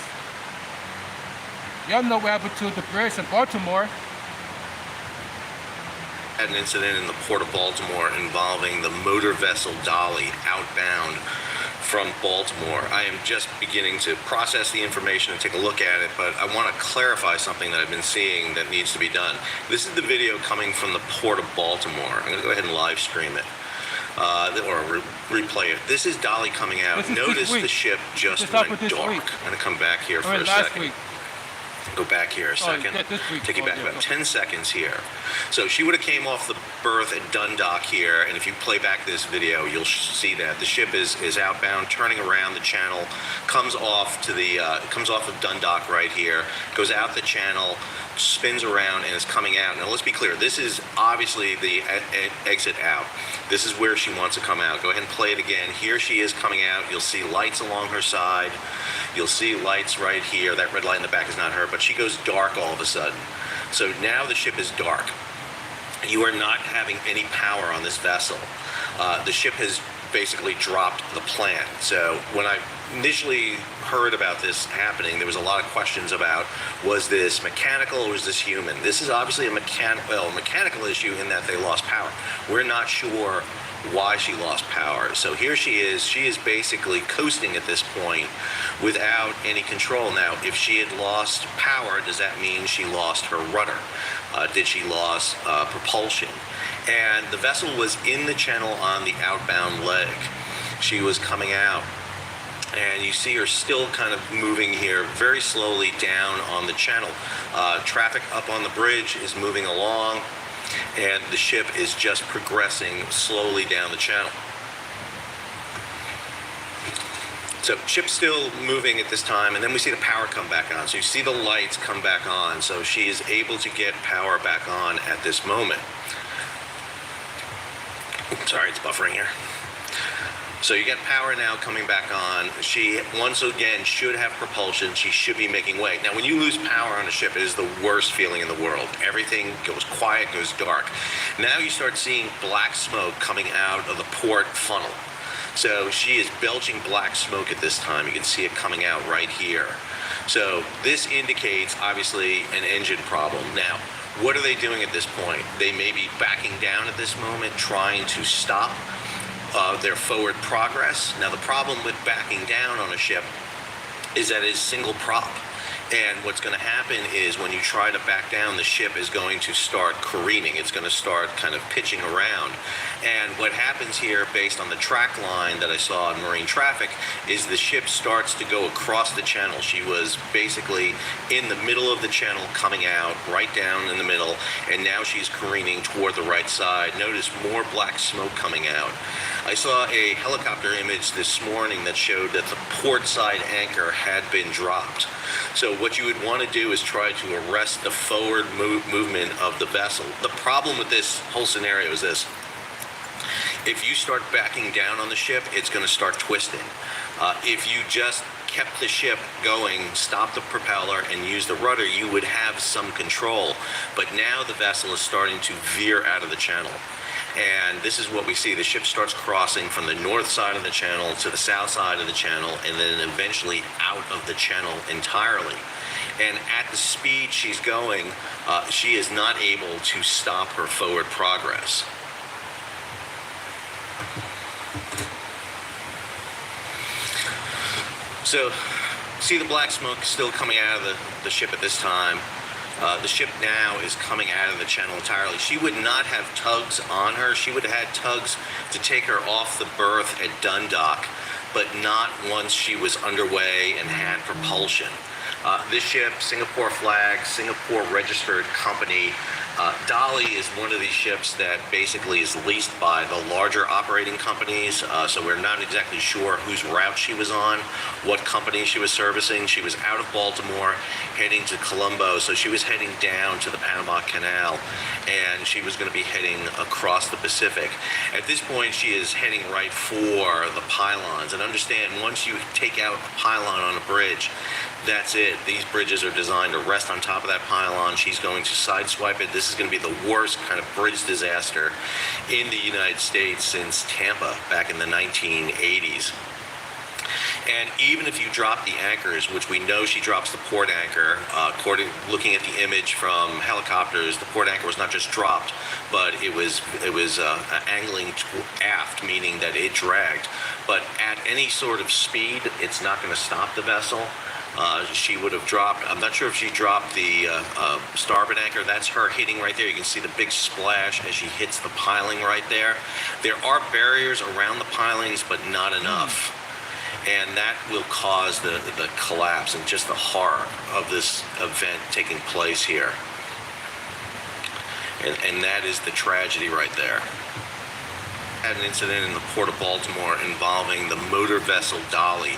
Speaker 1: y'all know what happened to the bridge in Baltimore.
Speaker 18: Had an incident in the port of Baltimore involving the motor vessel Dolly outbound from Baltimore. I am just beginning to process the information and take a look at it, but I want to clarify something that I've been seeing that needs to be done. This is the video coming from the port of Baltimore. I'm going to go ahead and live stream it. Or replay it. This is Dolly coming out. Notice the ship just went dark. I'm going to come back here for a second. Go back here a second. Take you back about 10 seconds here. So she would have came off the berth at Dundalk here, and if you play back this video, you'll see that the ship is outbound, turning around the channel, comes off of Dundalk right here, goes out the channel, spins around, and is coming out. Now let's be clear. This is obviously the exit out. This is where she wants to come out. Go ahead and play it again. Here she is coming out. You'll see lights along her side. You'll see lights right here. That red light in the back is not her, but she goes dark all of a sudden. So now the ship is dark. You are not having any power on this vessel. The ship has basically dropped the plant. So when I initially heard about this happening, there was a lot of questions about, was this mechanical or was this human? This is obviously a mechanical issue in that they lost power. We're not sure why she lost power. So here she is basically coasting at this point without any control. Now, if she had lost power, does that mean she lost her rudder? Did she lose propulsion? And the vessel was in the channel on the outbound leg. She was coming out. And you see her still kind of moving here very slowly down on the channel. Traffic up on the bridge is moving along, and the ship is just progressing slowly down the channel. So ship's still moving at this time, and then we see the power come back on. So you see the lights come back on. So she is able to get power back on at this moment. Oops, sorry, it's buffering here. So you get power now coming back on. She, once again, should have propulsion. She should be making way. Now, when you lose power on a ship, it is the worst feeling in the world. Everything goes quiet, goes dark. Now you start seeing black smoke coming out of the port funnel. So she is belching black smoke at this time. You can see it coming out right here. So this indicates, obviously, an engine problem. Now, what are they doing at this point? They may be backing down at this moment, trying to stop their forward progress. Now, the problem with backing down on a ship is that it's single prop. And what's going to happen is when you try to back down, the ship is going to start careening. It's going to start kind of pitching around. And what happens here, based on the track line that I saw in marine traffic, is the ship starts to go across the channel. She was basically in the middle of the channel, coming out right down in the middle, and now she's careening toward the right side. Notice more black smoke coming out. I saw a helicopter image this morning that showed that the port side anchor had been dropped. So what you would want to do is try to arrest the forward movement of the vessel. The problem with this whole scenario is this. If you start backing down on the ship, it's going to start twisting. If you just kept the ship going, stopped the propeller, and used the rudder, you would have some control. But now the vessel is starting to veer out of the channel. And this is what we see. The ship starts crossing from the north side of the channel to the south side of the channel, and then eventually out of the channel entirely. And at the speed she's going, she is not able to stop her forward progress. So, see the black smoke still coming out of the ship at this time. The ship now is coming out of the channel entirely. She would not have tugs on her. She would have had tugs to take her off the berth at Dundalk, but not once she was underway and had propulsion. This ship, Singapore flag, Singapore registered company. Dolly is one of these ships that basically is leased by the larger operating companies, so we're not exactly sure whose route she was on, what company she was servicing. She was out of Baltimore, heading to Colombo, so she was heading down to the Panama Canal, and she was going to be heading across the Pacific. At this point, she is heading right for the pylons, and understand, once you take out a pylon on a bridge, that's it. These bridges are designed to rest on top of that pylon. She's going to sideswipe it. This is going to be the worst kind of bridge disaster in the United States since Tampa back in the 1980s. And even if you drop the anchors, which we know she drops the port anchor, looking at the image from helicopters, the port anchor was not just dropped, but it was angling aft, meaning that it dragged. But at any sort of speed, it's not going to stop the vessel. She would have dropped, I'm not sure if she dropped the starboard anchor. That's her hitting right there. You can see the big splash as she hits the piling right there. There are barriers around the pilings, but not enough. And that will cause the collapse and just the horror of this event taking place here. And that is the tragedy right there. Had an incident in the port of Baltimore involving the motor vessel Dolly.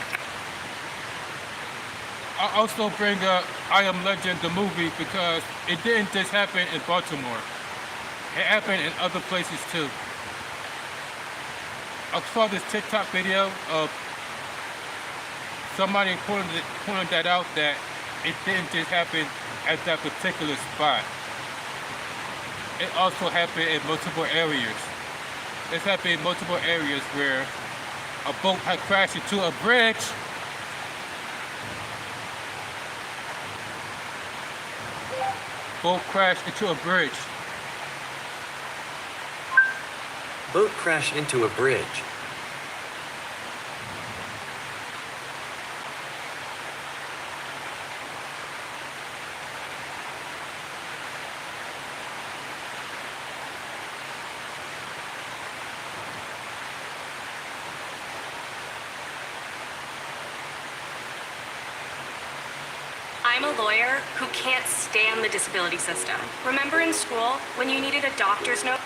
Speaker 1: I also bring up I Am Legend, the movie, because it didn't just happen in Baltimore. It happened in other places too. I saw this TikTok video of somebody pointed that out, that it didn't just happen at that particular spot. It also happened in multiple areas. It's happened in multiple areas where a boat had crashed into a bridge. Boat crashed into a bridge.
Speaker 15: Boat crashed into a bridge.
Speaker 16: I'm a lawyer who can't stand the disability system. Remember in school when you needed a doctor's note?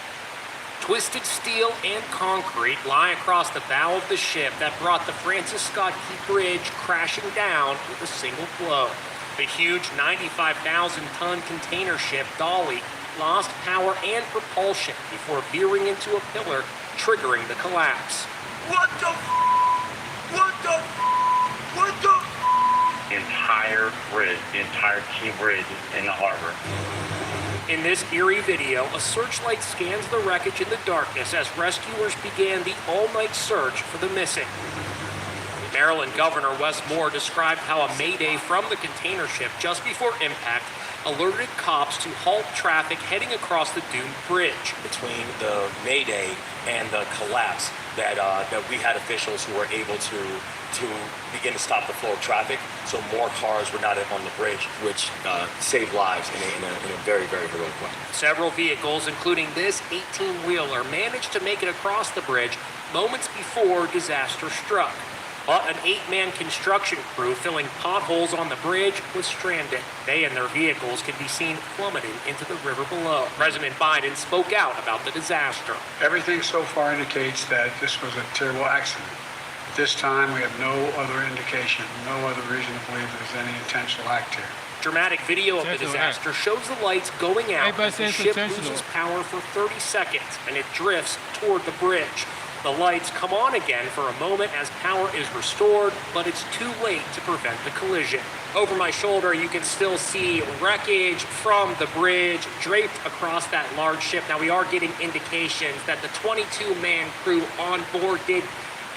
Speaker 19: Twisted steel and concrete lie across the bow of the ship that brought the Francis Scott Key Bridge crashing down with a single blow. The huge 95,000-ton container ship Dolly lost power and propulsion before veering into a pillar, triggering the collapse.
Speaker 20: What the? What the? What the?
Speaker 12: Entire
Speaker 20: entire bridge, the entire key bridge in the harbor.
Speaker 19: In this eerie video, a searchlight scans the wreckage in the darkness as rescuers began the all-night search for the missing. Maryland Governor Wes Moore described how a mayday from the container ship just before impact alerted cops to halt traffic heading across the doomed bridge.
Speaker 21: Between the mayday and the collapse, that we had officials who were able to begin to stop the flow of traffic, so more cars were not on the bridge, which saved lives in a very, very heroic way.
Speaker 19: Several vehicles, including this 18-wheeler, managed to make it across the bridge moments before disaster struck. But an 8-man construction crew filling potholes on the bridge was stranded. They and their vehicles can be seen plummeting into the river below. President Biden spoke out about the disaster.
Speaker 22: Everything so far indicates that this was a terrible accident. At this time, we have no other indication, no other reason to believe there's any intentional act here.
Speaker 19: Dramatic video of the disaster shows the lights going out as the ship loses power for 30 seconds and it drifts toward the bridge. The lights come on again for a moment as power is restored, but it's too late to prevent the collision. Over my shoulder, you can still see wreckage from the bridge draped across that large ship. Now, we are getting indications that the 22-man crew on board did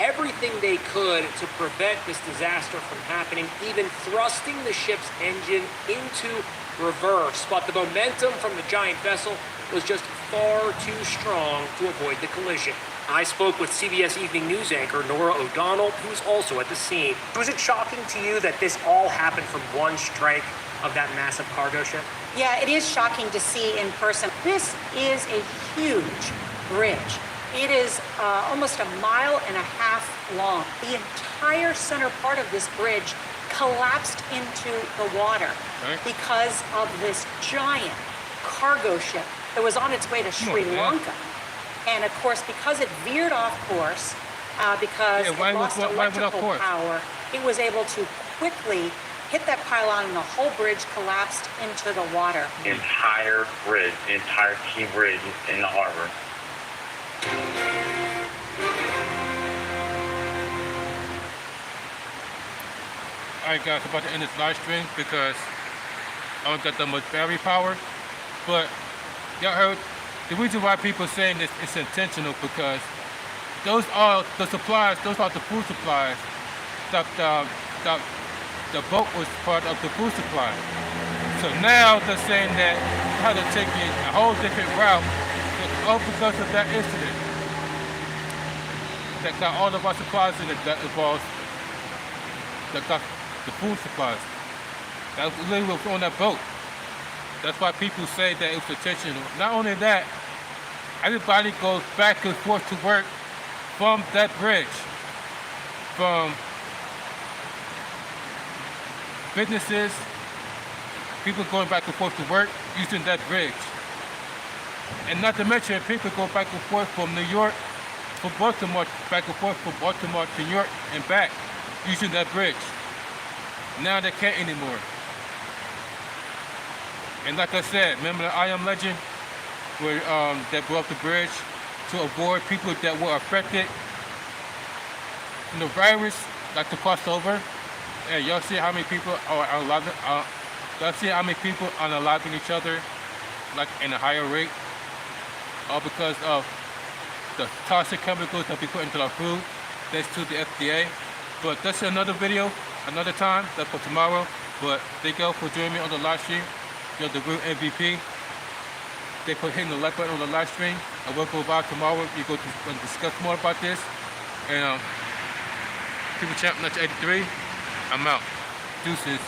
Speaker 19: everything they could to prevent this disaster from happening, even thrusting the ship's engine into reverse. But the momentum from the giant vessel was just far too strong to avoid the collision. I spoke with CBS Evening News anchor Nora O'Donnell, who's also at the scene. Was it shocking to you that this all happened from one strike of that massive cargo ship?
Speaker 23: Yeah, it is shocking to see in person. This is a huge bridge. It is almost 1.5 miles long. The entire center part of this bridge collapsed into the water because of this giant cargo ship that was on its way to Sri Lanka. And of course, because it veered off course, because it lost electrical power, it was able to quickly hit that pylon and the whole bridge collapsed into the water.
Speaker 20: The entire bridge, the entire key bridge in the harbor.
Speaker 1: Alright guys, I'm about to end this live stream because I don't got that much battery power. But y'all heard the reason why people are saying this is intentional because those are the supplies, those are the food supplies. The boat was part of the food supply. So now they're saying that you had to take a whole different route all because of that incident. That got all of our supplies in it that involves the food supplies. That literally was on that boat. That's why people say that it was intentional. Not only that, everybody goes back and forth to work from that bridge. From businesses, people going back and forth to work using that bridge. And not to mention, people go back and forth from New York, from Baltimore, back and forth from Baltimore to New York and back using that bridge. Now they can't anymore. And like I said, remember the I Am Legend where that blew up the bridge to avoid people that were affected from the virus, like to cross over. And y'all see how many people are unaliving, y'all see how many people are unaliving each other like in a higher rate? All because of the toxic chemicals that we put into our food, thanks to the FDA. But that's another video, another time, that's for tomorrow. But thank you all for joining me on the live stream. You're the real MVP. They put hitting the like button on the live stream. I will go by tomorrow. We go to discuss more about this. And People Champ 83, I'm out. Deuces.